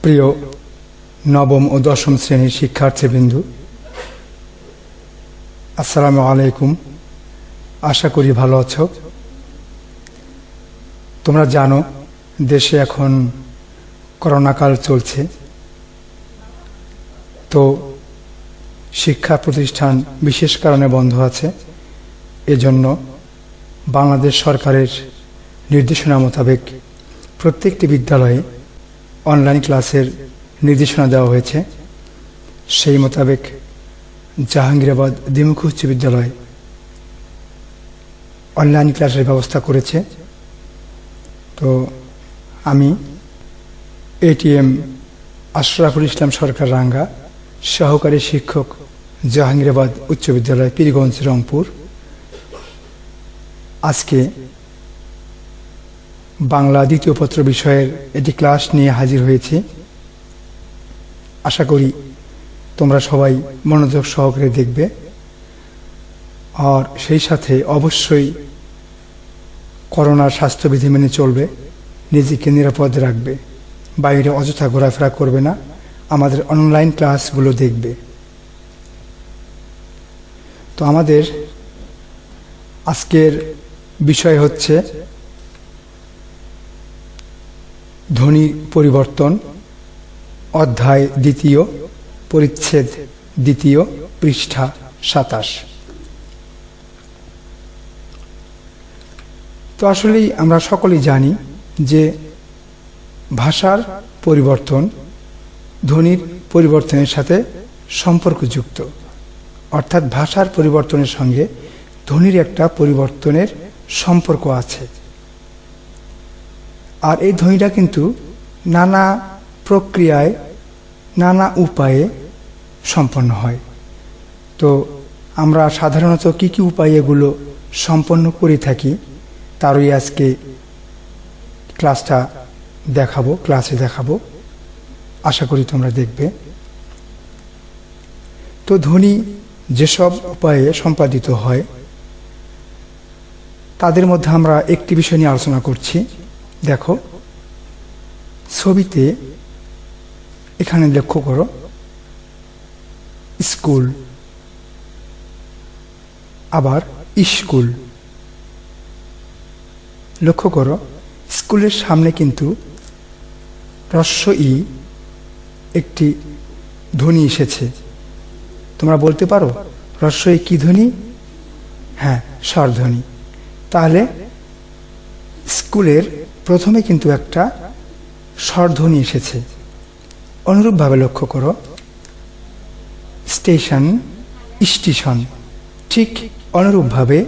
প্রিয় নবম ও দশম শ্রেণীর শিক্ষার্থীবৃন্দ, আসসালামু আলাইকুম। আশা করি ভালো আছো। তোমরা জানো দেশে এখন করোনাকাল চলছে, তো শিক্ষা প্রতিষ্ঠান বিশেষ কারণে বন্ধ আছে। এজন্য বাংলাদেশ সরকারের নির্দেশনা মোতাবেক প্রত্যেকটি বিদ্যালয়ে অনলাইন ক্লাসের নির্দেশনা দেওয়া হয়েছে। সেই মোতাবেক জাহাঙ্গীরাবাদ দ্বিমুখী উচ্চ বিদ্যালয় অনলাইন ক্লাসের ব্যবস্থা করেছে। তো আমি এটিএম আশরাফুল ইসলাম সরকার রাঙ্গা, সহকারী শিক্ষক, জাহাঙ্গীরাবাদ উচ্চ বিদ্যালয়, পীরগঞ্জ, রংপুর, আজকে বাংলা দ্বিতীয় পত্র বিষয়ের একটি ক্লাস নিয়ে হাজির হয়েছি। আশা করি তোমরা সবাই মনোযোগ সহকারে দেখবে, আর সেই সাথে অবশ্যই করোনার স্বাস্থ্যবিধি মেনে চলবে, নিজেকে নিরাপদ রাখবে, বাইরে অযথা ঘোরাফেরা করবে না, আমাদের অনলাইন ক্লাসগুলো দেখবে। তো আমাদের আজকের বিষয় হচ্ছে ধ্বনি পরিবর্তন, অধ্যায় দ্বিতীয়, পরিচ্ছেদ দ্বিতীয়, পৃষ্ঠা 27। তো আসলেই আমরা সকলেই জানি যে ভাষার পরিবর্তন ধ্বনির পরিবর্তনের সাথে সম্পর্কযুক্ত, অর্থাৎ ভাষার পরিবর্তনের সঙ্গে ধ্বনির একটা পরিবর্তনের সম্পর্ক আছে। আর এই ধ্বনিটা কিন্তু নানা প্রক্রিয়ায়, নানা উপায়ে সম্পন্ন হয়। তো আমরা সাধারণত কি কি উপায়ে এগুলো সম্পন্ন করে থাকি তারই আজকে ক্লাসে দেখাবো। আশা করি তোমরা দেখবে। তো ধ্বনি যেসব উপায়ে সম্পাদিত হয় তাদের মধ্যে আমরা একটি বিষয় নিয়ে আলোচনা করছি। দেখো ছবিতে, এখানে লক্ষ্য করো, স্কুল, আবার স্কুল। লক্ষ্য করো স্কুলের সামনে কিন্তু হ্রস্ব ই একটি ধ্বনি এসেছে। তোমরা বলতে পারো হ্রস্ব ই কি ধ্বনি? হ্যাঁ, স্বরধ্বনি। তাহলে স্কুলের প্রথমে কিন্তু একটা স্বরধ্বনি এসেছে। অনুরূপভাবে লক্ষ্য করো স্টেশন, স্টেশন, ঠিক অনুরূপভাবে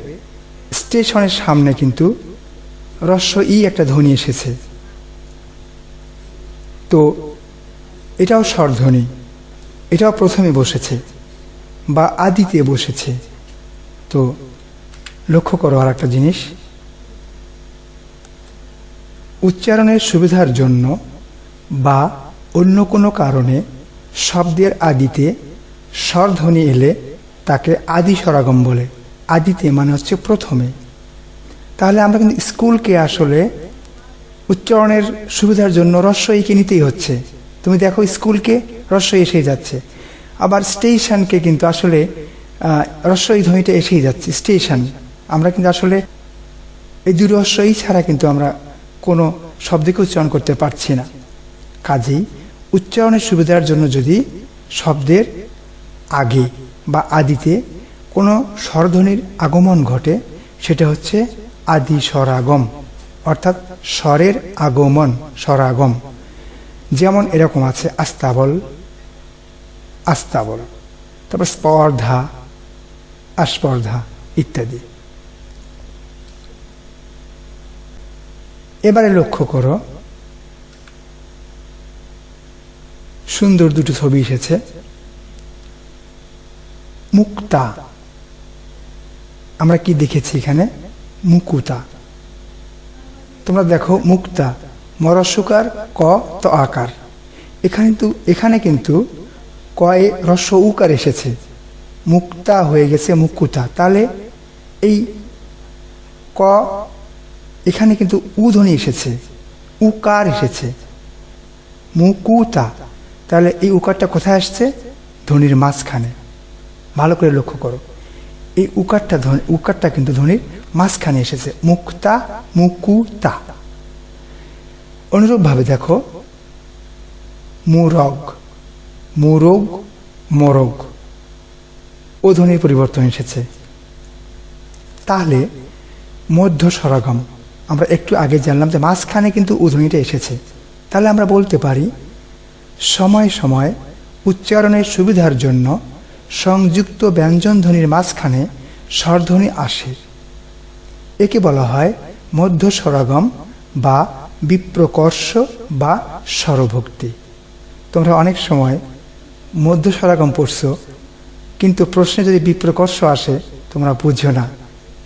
স্টেশনের সামনে কিন্তু হ্রস্ব ই একটা ধ্বনি এসেছে। তো এটাও স্বরধ্বনি, এটাও প্রথমে বসেছে বা আদিতে বসেছে। তো লক্ষ্য করো আর একটা জিনিস, উচ্চারণের সুবিধার জন্য বা অন্য কোনো কারণে শব্দের আদিতে স্বরধ্বনি এলে তাকে আদি স্বরাগম বলে। আদিতে মানে হচ্ছে প্রথমে। তাহলে আমরা কিন্তু স্কুলকে আসলে উচ্চারণের সুবিধার জন্য হ্রস্ব ইকে নিতেই হচ্ছে। তুমি দেখো স্কুলকে হ্রস্ব এসে যাচ্ছে, আবার স্টেশনকে কিন্তু আসলে হ্রস্ব ই ধ্বনিটা এসেই যাচ্ছে। স্টেশন, আমরা কিন্তু আসলে এই দুই হ্রস্ব ই ছাড়া কিন্তু আমরা কোনো শব্দকে উচ্চারণ করতে পারছি না। কাজেই উচ্চারণের সুবিধার জন্য যদি শব্দের আগে বা আদিতে কোনো স্বরধ্বনির আগমন ঘটে, সেটা হচ্ছে আদি স্বরাগম, অর্থাৎ স্বরের আগমন, স্বরাগম। যেমন এরকম আছে আস্তাবল, আস্তাবল, তারপর স্পর্ধা, আস্পর্ধা ইত্যাদি। এবারে লক্ষ্য করো সুন্দর দুটো ছবি এসেছে। মুক্তা, আমরা কি দেখেছি এখানে? মুকুতা। তোমরা দেখো মুক্তা, মরস্বকার ক তো আকার। এখানে কিন্তু কয়ে হ্রস্ব উকার এসেছে, মুক্তা হয়ে গেছে মুকুতা। তাহলে এই ক, এখানে কিন্তু উ ধ্বনি এসেছে, উকার এসেছে, মুকুতা। তাহলে এই উকারটা কোথায় আসছে? ধ্বনির মাঝখানে। ভালো করে লক্ষ্য করো, এই উকারটা কিন্তু ধ্বনির মাঝখানে এসেছে, মুক্তা, মুকুতা। অনুরূপভাবে দেখো, মুরগ, মুরগ, মরগ, ও ধ্বনির পরিবর্তন এসেছে। তাহলে মধ্য স্বরাগম আমরা একটু আগে জানলাম যে মাঝখানে কিন্তু ধ্বনিটা এসেছে। তাহলে আমরা বলতে পারি সময় সময় উচ্চারণের সুবিধার জন্য সংযুক্ত ব্যঞ্জন ধ্বনির মাঝখানে স্বরধ্বনি আসে। একে বলা হয় মধ্য স্বরাগম বা বিপ্রকর্ষ বা স্বরভক্তি। তোমরা অনেক সময় মধ্য স্বরাগম পড়ছো, কিন্তু প্রশ্নে যদি বিপ্রকর্ষ আসে তোমরা বুঝো না।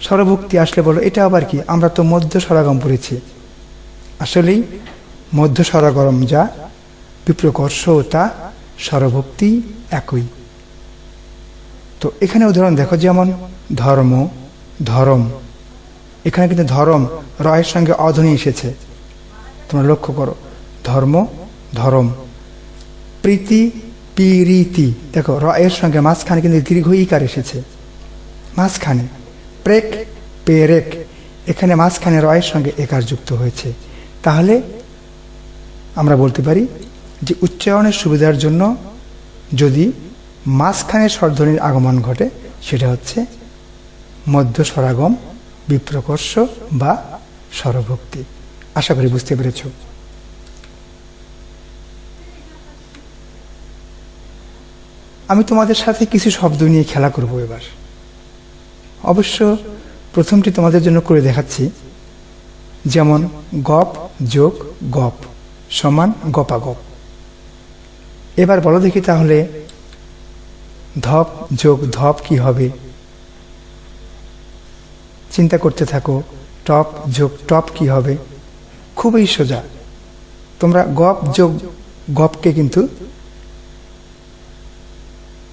স্বরভক্তি আসলে বলো এটা আবার কি, আমরা তো মধ্য স্বরাগম পড়েছি। আসলেই মধ্য স্বরাগম যা, বিপ্রকর্ষ তা, স্বরভক্তি একই। তো এখানে উদাহরণ দেখো, যেমন ধর্ম, ধরম। এখানে কিন্তু ধরম রয়ের সঙ্গে অধ্বনি এসেছে, তোমরা লক্ষ্য করো। ধর্ম, ধরম। প্রীতি, পিরীতি, দেখো রয়ের সঙ্গে মাঝখানে কিন্তু দীর্ঘ ইকার এসেছে মাঝখানে। প্রেক, পেরেক, এখানে মাঝখানে রয়ের সঙ্গে একার যুক্ত হয়েছে। তাহলে আমরা বলতে পারি যে উচ্চারণের সুবিধার জন্য যদি মাঝখানে স্বরধ্বনির আগমন ঘটে সেটা হচ্ছে মধ্য স্বরাগম, বিপ্রকর্ষ বা স্বরভক্তি। আশা করি বুঝতে পেরেছ। আমি তোমাদের সাথে কিছু শব্দ নিয়ে খেলা করব এবার। অবশ্য প্রথমটি তোমাদের জন্য করে দেখাচ্ছি, যেমন গপ যোগ গপ সমান গপাগপ। এবার বলো দেখি তাহলে ধপ যোগ ধপ কি হবে? চিন্তা করতে থাকো। টপ যোগ টপ কি হবে? খুবই সোজা। তোমরা গপ যোগ গপকে কিন্তু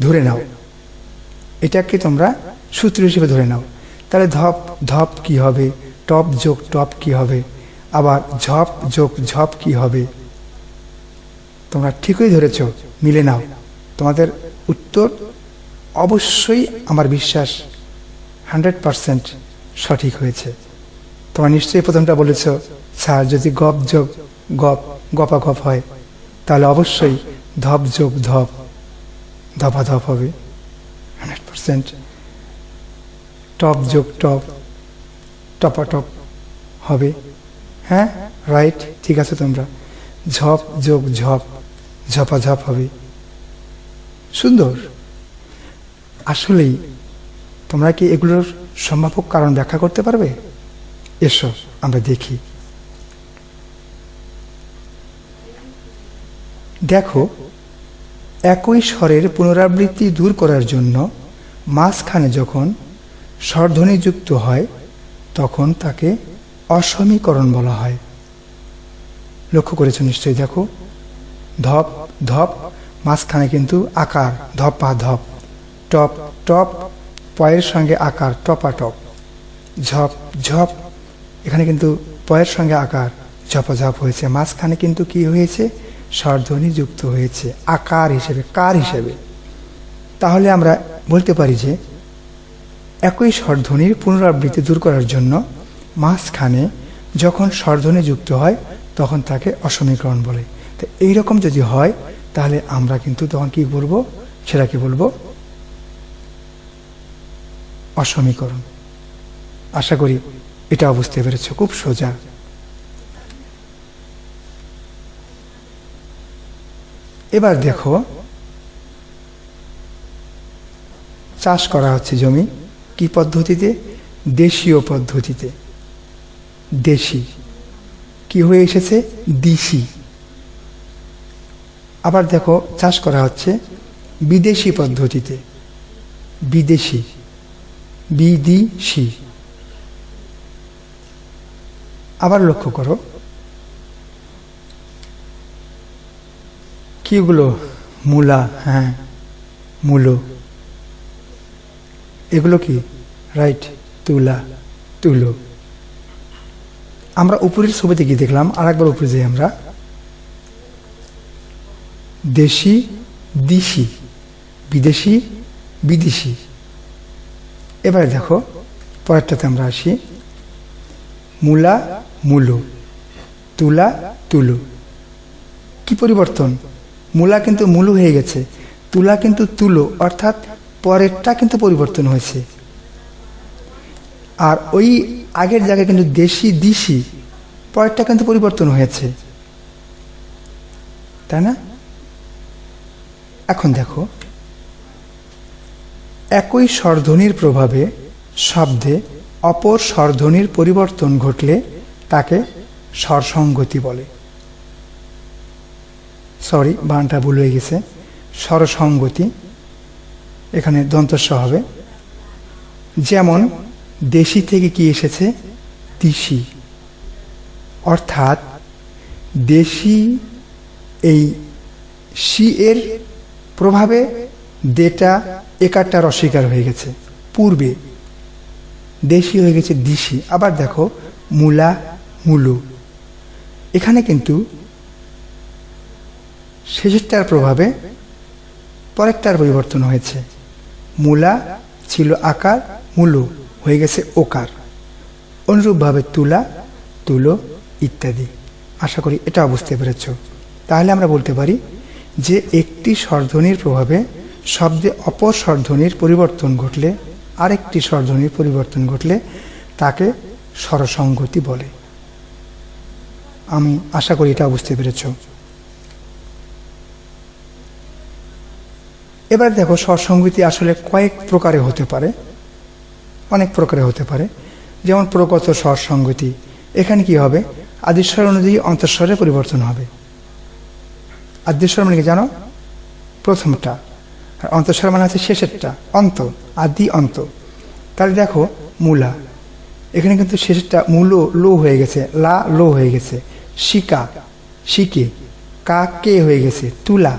ধরে নাও, এটাকে তোমরা সূত্র হিসেবে ধরে নাও। তাহলে ধপ ধপ কি হবে? টপ যোগ টপ কি হবে? আবার ঝপ যোগ ঝপ কি হবে? তোমরা ঠিকই ধরেছ, মিলে নাও। তোমাদের উত্তর অবশ্যই আমার বিশ্বাস 100% সঠিক হয়েছে। তোমরা নিশ্চয়ই প্রথমটা বলেছ, স্যার যদি গপ যোগ গপ গপাগপ হয় তাহলে অবশ্যই ধপ যোগ ধপ ধপাধপ হবে 100%। টপ যোগ টপ টপাটপ হবে। হ্যাঁ, রাইট, ঠিক আছে। তোমরা ঝপ যোগ ঝপ ঝপাঝপ হবে। সুন্দর। আসলেই তোমরা কি এগুলোর সম্ভাব্য কারণ ব্যাখ্যা করতে পারবে? এসো আমরা দেখি। দেখো, একই স্বরের পুনরাবৃত্তি দূর করার জন্য মাঝখানে যখন স্বরধ্বনি যুক্ত হয় তখন তাকে অসমীকরণ বলা হয়। লক্ষ্য করেছ নিশ্চয়ই। দেখো, ধপ ধপ, মাঝখানে কিন্তু আকার ধপা ধপ। টপ টপ, পয়ের সঙ্গে আকার টপাটপ। ঝপ ঝপ, এখানে কিন্তু পয়ের সঙ্গে আকার ঝপাঝপ হয়েছে। মাঝখানে কিন্তু কি হয়েছে? স্বরধ্বনি যুক্ত হয়েছে আকার হিসেবে, কার হিসেবে। তাহলে আমরা বলতে পারি যে একই স্বরধ্বনির পুনরাবৃত্তি দূর করার জন্য মাঝখানে যখন স্বরধ্বনি যুক্ত হয় তখন তাকে অসমীকরণ বলে। তো এইরকম যদি হয় তাহলে আমরা কিন্তু তখন কি বলবো? সেটাকে বলবো অসমীকরণ। আশা করি এটা বুঝতে পেরেছ। খুব সোজা। এবার দেখো, চাষ করা হচ্ছে জমি কি পদ্ধতিতে? দেশীয় পদ্ধতিতে। দেশি কি হয়ে এসেছে? দিশি। আবার দেখো, চাষ করা হচ্ছে বিদেশি পদ্ধতিতে। বিদেশি, বিদেশি। আবার লক্ষ্য করো, কিগুলো? মূলা, হ্যাঁ মূলো। এগুলো কি? রাইট, তুলা, তুলো। আমরা উপরের ছবিতে কি দেখলাম? আর একবার উপরে যাই আমরা। দেশি দিশি, বিদেশি বিদেশি। এবারে দেখো পরেরটাতে আমরা আসি, মূলা মূলো, তুলা তুলো। কি পরিবর্তন? মূলা কিন্তু মূলো হয়ে গেছে, তুলা কিন্তু তুলো, অর্থাৎ পরেরটা কিন্তু পরিবর্তন হয়েছে। আর ওই আগের জায়গায় কিন্তু দেশি দিশি, পরেরটা কিন্তু পরিবর্তন হয়েছে, তাই না? এখন দেখো, একই স্বরধ্বনির প্রভাবে শব্দে অপর স্বরধ্বনির পরিবর্তন ঘটলে তাকে স্বরসঙ্গতি বলে। সরি, বানানটা ভুল হয়ে গেছে, স্বরসঙ্গতি, এখানে দন্তস্ব হবে। যেমন দেশি থেকে কি এসেছে? দিশি, অর্থাৎ দেশি এই সি এর প্রভাবে দেটা একারটা রস্বীকার হয়ে গেছে, পূর্বে দেশি হয়ে গেছে দিশি। আবার দেখো মূলা মূলো, এখানে কিন্তু শেষেরটার প্রভাবে পরেরটার পরিবর্তন হয়েছে। মূলা ছিল আকার, মূলো হয়ে গেছে ওকার। অনুরূপভাবে তুলা তুলো ইত্যাদি। আশা করি এটাও বুঝতে পেরেছ। তাহলে আমরা বলতে পারি যে একটি স্বরধ্বনির প্রভাবে শব্দে অপর স্বরধ্বনির পরিবর্তন ঘটলে, আরেকটি স্বরধ্বনির পরিবর্তন ঘটলে তাকে স্বরসঙ্গতি বলে। আমি আশা করি এটা বুঝতে পেরেছ। এবার দেখো, স্বরসঙ্গতি আসলে কয়েক প্রকারে হতে পারে, অনেক প্রকারে হতে পারে। যেমন প্রগত স্বরসঙ্গতি, এখানে কি হবে? আদিস্বর অনুযায়ী অন্তঃস্বরের পরিবর্তন হবে। আদিস্বর মানে কি জানো? প্রথমটা, আর অন্তঃস্বর মানে আছে শেষেরটা, অন্ত, আদি অন্ত। তাহলে দেখো মূলা, এখানে কিন্তু শেষেরটা মূলো লো হয়ে গেছে, লা লো হয়ে গেছে। শিকা শিকে, কা কে হয়ে গেছে, তুলা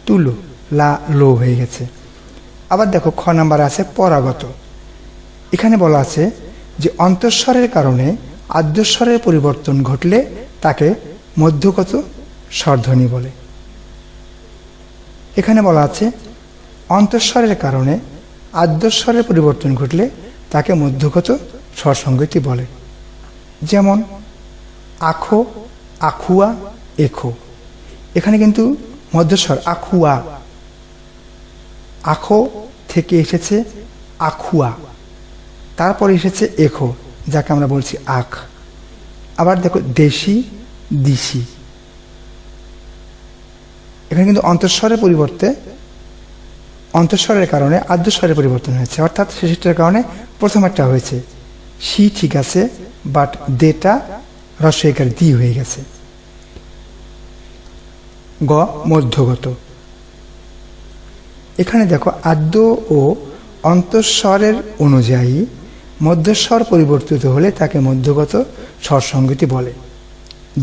তুলো, লা লো হয়ে গেছে। আবার দেখো খ নাম্বার আছে পরাগত। এখানে বলা আছে যে অন্তঃস্বরের কারণে আদ্যস্বরের পরিবর্তন ঘটলে তাকে মধ্যগত স্বরধ্বনি বলে। এখানে বলা আছে অন্তঃস্বরের কারণে আদ্যস্বরের পরিবর্তন ঘটলে তাকে মধ্যগত স্বরসঙ্গতি বলে। যেমন আখো, আখুয়া, এখো, এখানে কিন্তু মধ্যস্বর আখুয়া, আখো থেকে এসেছে আখুয়া, তারপরে এসেছে এখো, যাকে আমরা বলছি আখ। আবার দেখো দেশি দিশি, এখানে কিন্তু অন্তঃস্বরের পরিবর্তে অন্তঃস্বরের কারণে আদ্যস্বরের পরিবর্তন হয়েছে, অর্থাৎ শেষেরটার কারণে প্রথমেরটা হয়েছে। সি ঠিক আছে, বাট দেটা রস্বইকার দি হয়ে গেছে। গ মধ্যগত। এখানে দেখো আদ্য ও অন্তঃস্বরের অনুযায়ী মধ্যস্বর পরিবর্তিত হলে তাকে মধ্যগত স্বরসঙ্গতি বলে।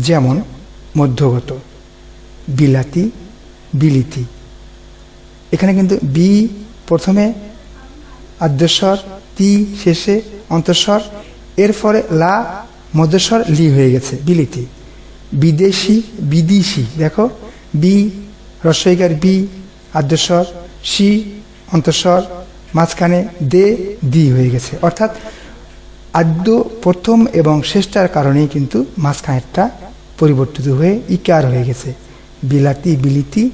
যেমন মধ্যগত বিলাতি বিলিতি, এখানে কিন্তু বি প্রথমে আদ্যস্বর, তি শেষে অন্তঃস্বর, এর ফলে লা মধ্যস্বর লি হয়ে গেছে, বিলিতি। বিদেশি বিদেশি, দেখো বি রস্বইকার বি আদ্যস্বর, সি অন্তঃস্বর, মাঝখানে দে দি হয়ে গেছে, অর্থাৎ আদ্য প্রথম এবং শেষটার কারণেই কিন্তু মাঝখানেরটা পরিবর্তিত হয়ে ইকার হয়ে গেছে। বিলাতি বিলিতি,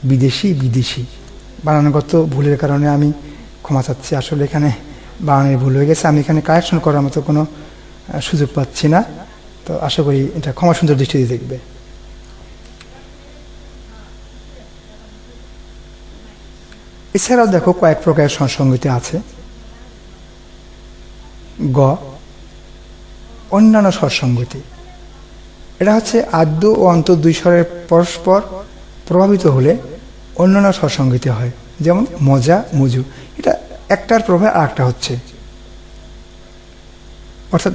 বিদেশি বিদেশি। বানানগত ভুলের কারণে আমি ক্ষমা চাচ্ছি, আসলে এখানে বানানের ভুল হয়ে গেছে, আমি এখানে কারেকশন করার মতো কোনো সুযোগ পাচ্ছি না। তো আশা করি এটা ক্ষমা সুন্দর দৃষ্টিতে দেখবে। এছাড়াও দেখো কয়েক প্রকারের স্বরসঙ্গতি আছে। গ অন্যান্য স্বরসঙ্গতি, এটা হচ্ছে আদ্য ও অন্ত দুই স্বরের পরস্পর প্রভাবিত হলে অন্যান্য স্বরসঙ্গতি হয়। যেমন মজা মজু, এটা একটার প্রভাব আর একটা হচ্ছে, অর্থাৎ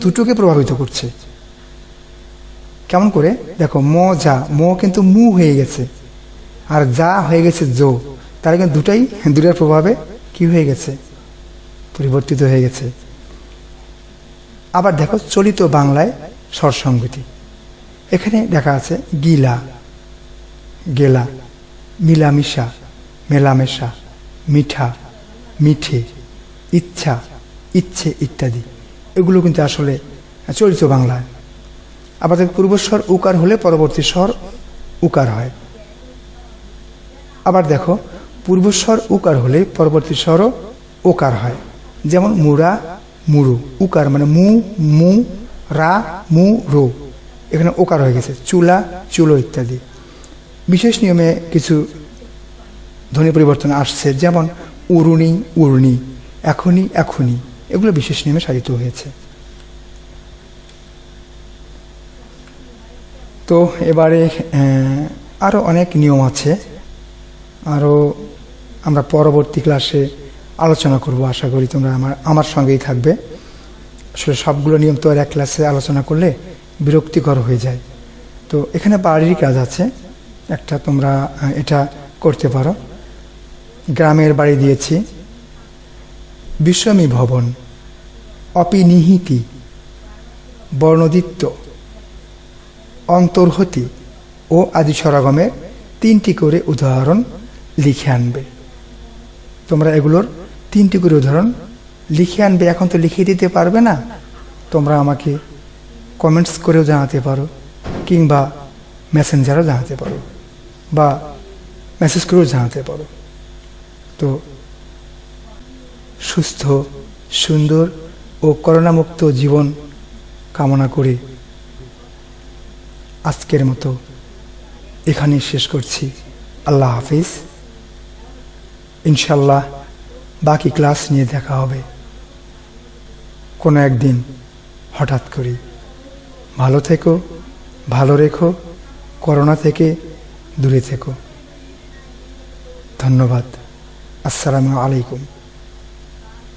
দুটোকে প্রভাবিত করছে। কেমন করে? দেখো ম যা, ম কিন্তু মু হয়ে গেছে, আর যা হয়ে গেছে জো, তারা কিন্তু দুটার প্রভাবে কি হয়ে গেছে? পরিবর্তিত হয়ে গেছে। আবার দেখো চলিত বাংলায় স্বরসঙ্গতি, এখানে দেখা আছে গিলা গেলা, মিলামিশা, মেলামেশা, মিঠা, মিঠে, ইচ্ছা, ইচ্ছে ইত্যাদি। এগুলো কিন্তু আসলে চলিত বাংলায়। আবার পূর্বস্বর উকার হলে পরবর্তী স্বর উকার হয়। আবার দেখো, পূর্বস্বর উকার হলে পরবর্তী স্বরও ওকার হয়। যেমন মুড়া, মুড়ু, উকার মানে মু, মু, রা, মু, রো, এখানে ওকার হয়ে গেছে। চুলা, চুলো ইত্যাদি। বিশেষ নিয়মে কিছু ধ্বনি পরিবর্তন আসছে, যেমন উরুনি, উর্নি, এখনই, এখনই, এগুলো বিশেষ নিয়মে সাধিত হয়েছে। তো এবারে আরও অনেক নিয়ম আছে, আরও আমরা পরবর্তী ক্লাসে আলোচনা করব। আশা করি তোমরা আমার সঙ্গেই থাকবে। আসলে সবগুলো নিয়ম তো আর এক ক্লাসে আলোচনা করলে বিরক্তিকর হয়ে যায়। তো এখানে বাড়ির কাজ আছে একটা, তোমরা এটা করতে পারো। গ্রামের বাড়ি দিয়েছি, বিষমী ভবন, অপিনিহিতি, বর্ণদিত্য, অন্তর্হতি ও আদি সরাগমের 3টি করে উদাহরণ লিখে আনবে। তোমরা এগুলোর 3টি করে উদাহরণ লিখে আনবে। এখন তো লিখে দিতে পারবে না, তোমরা আমাকে কমেন্টস করেও জানাতে পারো, কিংবা মেসেঞ্জারও জানাতে পারো, বা মেসেজ করেও জানাতে পারো। তো সুস্থ, সুন্দর ও করোনামুক্ত জীবন কামনা করে আজকের মতো এখানেই শেষ করছি। আল্লাহ হাফিজ। ইনশাল্লাহ বাকি ক্লাস নিয়ে দেখা হবে কোনো একদিন হঠাৎ করে। ভালো থেকো, ভালো রেখো, করোনা থেকে দূরে থেকো। ধন্যবাদ। আসসালামু আলাইকুম।